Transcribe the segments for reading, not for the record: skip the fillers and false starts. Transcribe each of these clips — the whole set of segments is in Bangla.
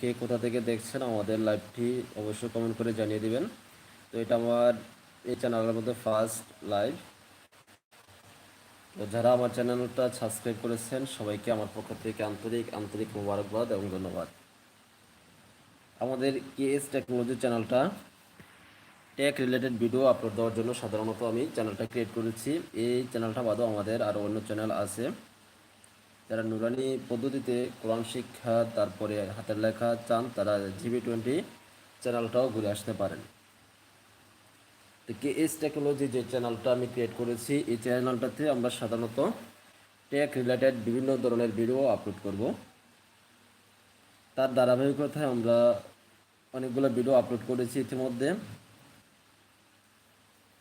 কে কোথা থেকে দেখছেন আমাদের লাইভটি অবশ্যই কমেন্ট করে জানিয়ে দিবেন। তো এটা আমার এই চ্যানেলের মধ্যে ফার্স্ট লাইভ। তো যারা আমার চ্যানেলটা সাবস্ক্রাইব করেছেন সবাইকে আমার পক্ষ থেকে আন্তরিক আন্তরিক মোবারকবাদ এবং ধন্যবাদ। আমাদের কেএস টেকনোলজি চ্যানেলটা টেক রিলেটেড ভিডিও আপলোড দেওয়ার জন্য সাধারণত আমি চ্যানেলটা ক্রিয়েট করেছি। এই চ্যানেলটা বাদেও আমাদের আরও অন্য চ্যানেল আছে। যারা নুরানি পদ্ধতিতে কোরআন শিক্ষা তারপরে হাতের লেখা চান তারা GB20 চ্যানেলটাও ঘুরে আসতে পারেন। তো কেএস টেকনোলজি যে চ্যানেলটা আমি ক্রিয়েট করেছি এই চ্যানেলটাতে আমরা সাধারণত টেক রিলেটেড বিভিন্ন ধরনের ভিডিও আপলোড করব। তার ধারাবাহিকতায় আমরা অনেকগুলো ভিডিও আপলোড করেছি ইতিমধ্যে।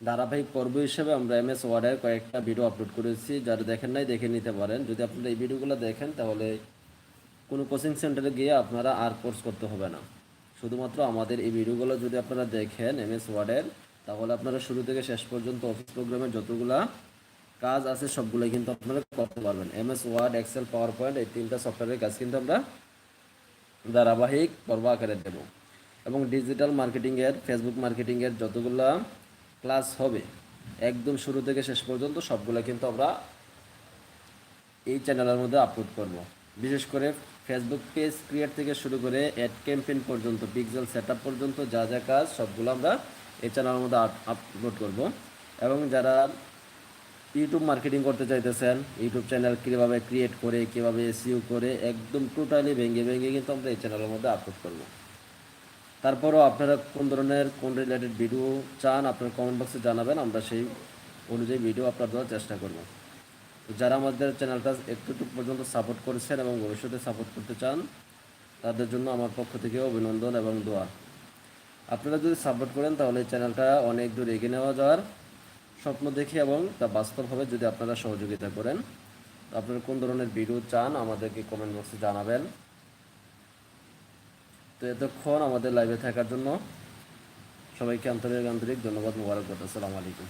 ধারাবাহিক পর্ব হিসেবে আমরা MS ওয়ার্ডের কয়েকটা ভিডিও আপলোড করেছি, যারা দেখেন নাই দেখে নিতে পারেন। যদি আপনারা এই ভিডিওগুলো দেখেন তাহলে কোনো কোচিং সেন্টারে গিয়ে আপনারা আর কোর্স করতে হবে না। শুধুমাত্র আমাদের এই ভিডিওগুলো যদি আপনারা দেখেন MS ওয়ার্ডের, তাহলে আপনারা শুরু থেকে শেষ পর্যন্ত অফিস প্রোগ্রামের যতগুলা কাজ আছে সবগুলোই কিন্তু আপনারা করতে পারবেন। MS word, excel, power point এই তিনটা সফটওয়্যারের কাজ কিন্তু আমরা ধারাবাহিক পর্ব আকারে দেব। এবং ডিজিটাল মার্কেটিংয়ের, ফেসবুক মার্কেটিংয়ের যতগুলা ক্লাস হবে একদম শুরু থেকে শেষ পর্যন্ত সবগুলো কিন্তু আমরা এই চ্যানেলের মধ্যে আপলোড করব। বিশেষ করে ফেসবুক পেজ ক্রিয়েট থেকে শুরু করে অ্যাড ক্যাম্পেইন পর্যন্ত, পিক্সেল সেটআপ পর্যন্ত যা যা কাজ সবগুলো আমরা এই চ্যানেলের মধ্যে আপলোড করব। এবং যারা ইউটিউব মার্কেটিং করতে চাইতেছেন, ইউটিউব চ্যানেল কীভাবে ক্রিয়েট করে, কীভাবে SEO করে, একদম টোটালি ভেঙে ভেঙে কিন্তু আমরা এই চ্যানেলের মধ্যে আপলোড করব। তারপরও আপনারা কোন ধরনের কোন রিলেটেড ভিডিও চান আপনার কমেন্ট বক্সে জানাবেন, আমরা সেই অনুযায়ী ভিডিও আপলোড দেওয়ার চেষ্টা করব। তো যারা আমাদের চ্যানেলটা একটু পর্যন্ত সাপোর্ট করেছেন এবং ভবিষ্যতে সাপোর্ট করতে চান তাদের জন্য আমার পক্ষ থেকে অভিনন্দন এবং দোয়া। আপনারা যদি সাপোর্ট করেন তাহলে এই চ্যানেলটা অনেক দূর এগিয়ে নেওয়া যাওয়ার স্বপ্ন দেখি এবং তা বাস্তবভাবে যদি আপনারা সহযোগিতা করেন। আপনারা কোন ধরনের ভিডিও চান আমাদেরকে কমেন্ট বক্সে জানাবেন। তো এতক্ষণ আমাদের লাইভে থাকার জন্য সবাইকে আন্তরিক আন্তরিক ধন্যবাদ, মোবারকবাদ। আসসালামু আলাইকুম।